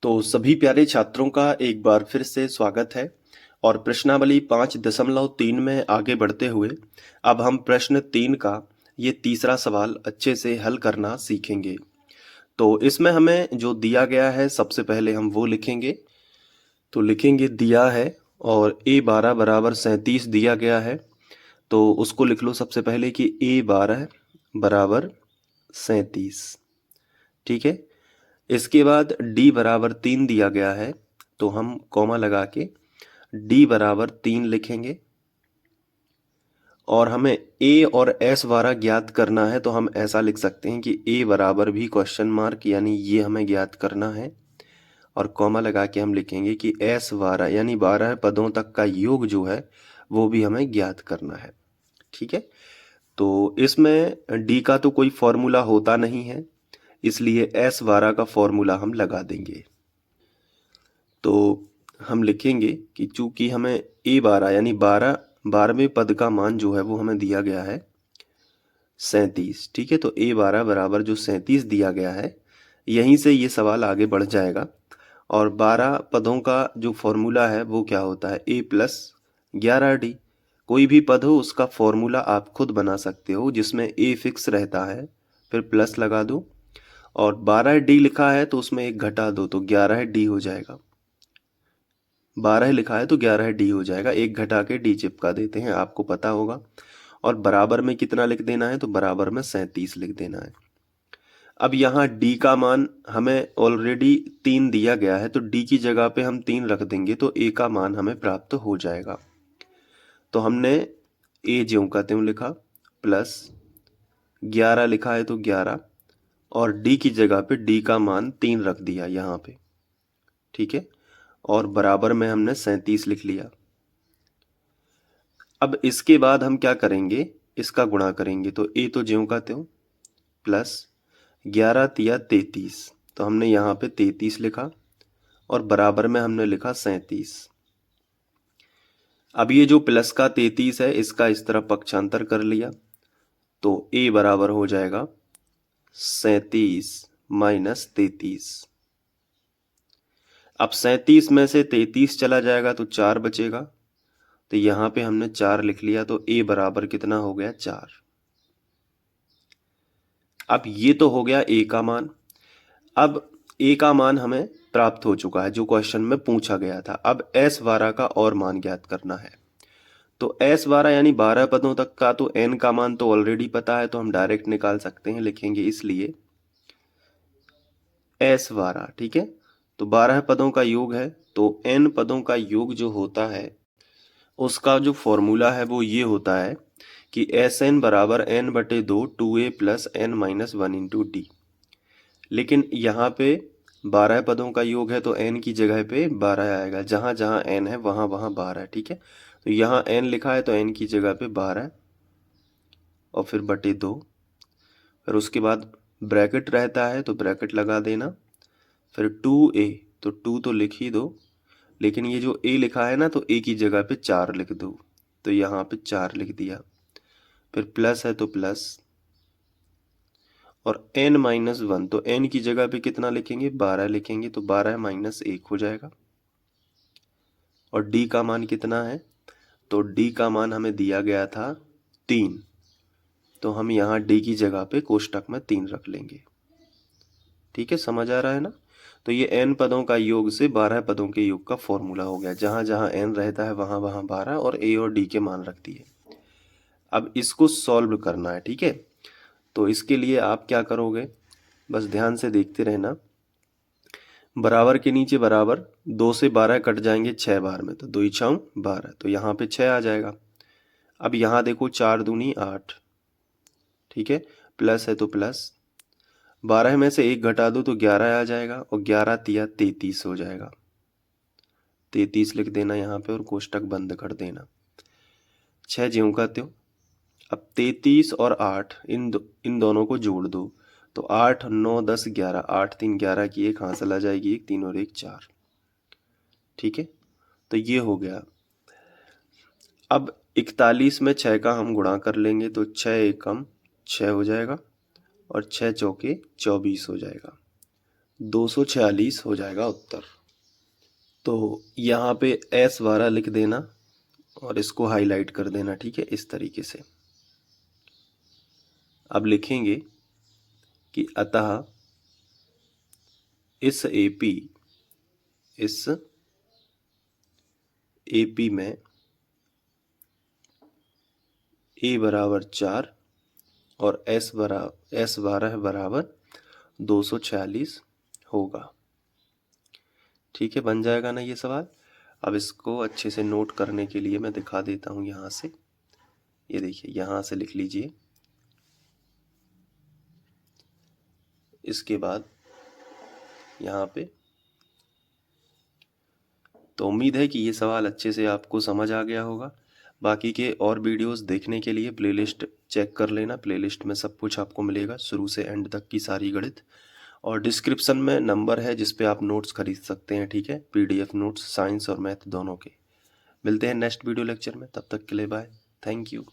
तो सभी प्यारे छात्रों का एक बार फिर से स्वागत है और प्रश्नावली 5.3 में आगे बढ़ते हुए अब हम प्रश्न 3 का ये तीसरा सवाल अच्छे से हल करना सीखेंगे। तो इसमें हमें जो दिया गया है सबसे पहले हम वो लिखेंगे। तो लिखेंगे दिया है और a12 बराबर 37 दिया गया है। तो उसको लिख लो सबसे पहले कि a12 बराबर 37। ठीक है। इसके बाद d बराबर 3 दिया गया है तो हम कॉमा लगा के d बराबर 3 लिखेंगे और हमें a और s वारा ज्ञात करना है। तो हम ऐसा लिख सकते हैं कि a बराबर भी क्वेश्चन मार्क यानी ये हमें ज्ञात करना है और कॉमा लगा के हम लिखेंगे कि s वारा यानी 12 पदों तक का योग जो है वो भी हमें ज्ञात करना है। ठीक है। तो इसमें d का तो कोई फॉर्मूला होता नहीं है, इसलिए s वारा का फॉर्मूला हम लगा देंगे। तो हम लिखेंगे कि चूंकि हमें a12 यानी 12वें पद का मान जो है वो हमें दिया गया है 37। ठीक है। तो a12 बराबर जो 37 दिया गया है, यहीं से ये सवाल आगे बढ़ जाएगा। और 12 पदों का जो फॉर्मूला है वो क्या होता है a प्लस 11d। कोई भी पद हो उसका फॉर्मूला आप खुद बना सकते हो जिसमें a फिक्स रहता है, फिर प्लस लगा दो और 12d लिखा है तो उसमें एक घटा दो तो 11d हो जाएगा। 12 लिखा है तो 11d हो जाएगा, एक घटा के d चिपका देते हैं, आपको पता होगा। और बराबर में कितना लिख देना है, तो बराबर में 37 लिख देना है। अब यहाँ d का मान हमें ऑलरेडी 3 दिया गया है तो d की जगह पे हम 3 रख देंगे तो a का मान हमें प्राप्त हो जाएगा। तो हमने a ज्यों का त्यों लिखा प्लस 11 लिखा है तो 11 और d की जगह पे d का मान 3 रख दिया यहाँ पे। ठीक है। और बराबर में हमने 37 लिख लिया। अब इसके बाद हम क्या करेंगे, इसका गुणा करेंगे। तो a तो ज्यों का त्यों प्लस 11 तिया 33, तो हमने यहाँ पे 33 लिखा और बराबर में हमने लिखा 37। अब ये जो प्लस का 33 है इसका इस तरफ पक्षांतर कर लिया तो a बराबर हो जाएगा 37 माइनस 33। अब 37 में से 33 चला जाएगा तो 4 बचेगा, तो यहाँ पे हमने 4 लिख लिया तो a बराबर कितना हो गया 4। अब ये तो हो गया a का मान। अब a का मान हमें प्राप्त हो चुका है जो क्वेश्चन में पूछा गया था। अब s वारा का और मान ज्ञात करना है। तो s वारा यानी 12 पदों तक का तो n का मान तो ऑलरेडी पता है तो हम डायरेक्ट निकाल सकते हैं, लिखेंगे इसलिए s वारा। ठीक है। तो 12 पदों का योग है तो n पदों का योग जो होता है उसका जो फॉर्मूला है वो ये होता है कि Sn बराबर n बटे 2 2a plus n minus 1 into D. लेकिन यहाँ पे 12 पदों का योग है तो n की जगह पे 12 आएगा, जहाँ जहाँ n है वहाँ वहाँ 12। ठीक है। तो यहाँ n लिखा है तो n की जगह पे 12 और फिर बटे 2, फिर उसके बाद ब्रैकेट रहता है तो ब्रैकेट लगा देना, फिर 2a तो 2 तो लिख ही दो, लेकिन ये जो a लिखा है ना तो a की जगह पे 4 लिख दो, तो यहाँ पे 4 लिख दिया। फिर प्लस है तो प्लस और n माइनस 1 तो n की जगह पे कितना लिखेंगे 12 लिखेंगे, तो 12 माइनस 1 हो जाएगा। और d का मान कितना है, तो d का मान हमें दिया गया था 3, तो हम यहाँ d की जगह पे कोष्टक में 3 रख लेंगे। ठीक है, समझ आ रहा है ना। तो ये n पदों का योग से 12 पदों के योग का फॉर्मूला हो गया, जहाँ जहाँ n रहता है वहाँ वहाँ 12 और a और d के मान रख दिए। अब इसको सॉल्व करना है। ठीक है। तो इसके लिए आप क्या करोगे, बस ध्यान से देखते रहना। बराबर के नीचे बराबर, 2 से 12 कट जाएंगे 6 बार में, तो 2 छाऊं 12, तो यहाँ पे 6 आ जाएगा। अब यहाँ देखो 4 दूनी 8। ठीक है। प्लस है तो प्लस, 12 में से 1 घटा दो तो 11 आ जाएगा और 11 तिया 33 हो जाएगा। 33 लिख देना यहाँ पे और कोष्टक बंद कर देना। 6 ज्यों का त्यों। अब 33 और 8 इन दोनों को जोड़ दो तो 8 9 10 11, 8 3 11 की एक हासिल आ जाएगी, 1 3 और 1 4। ठीक है। तो ये हो गया। अब 41 में 6 का हम गुणा कर लेंगे तो 6 एकम 6 हो जाएगा और 6 चौके 24 हो जाएगा। 246 हो जाएगा उत्तर। तो यहाँ पे S12 लिख देना और इसको हाईलाइट कर देना, ठीक है, इस तरीके से। अब लिखेंगे कि अतः इस AP में A बराबर 4 और S12 बराबर 246 होगा। ठीक है, बन जाएगा ना ये सवाल। अब इसको अच्छे से नोट करने के लिए मैं दिखा देता हूँ यहाँ से। ये देखिए, यहाँ से लिख लीजिए। इसके बाद यहाँ पे, तो उम्मीद है कि ये सवाल अच्छे से आपको समझ आ गया होगा। बाकी के और वीडियोस देखने के लिए प्लेलिस्ट चेक कर लेना। प्लेलिस्ट में सब कुछ आपको मिलेगा, शुरू से एंड तक की सारी गणित। और डिस्क्रिप्शन में नंबर है जिस पे आप नोट्स खरीद सकते हैं, ठीक है, PDF नोट्स साइंस और मैथ दोनों के। मिलते हैं नेक्स्ट वीडियो लेक्चर में, तब तक के लिए बाय, थैंक यू।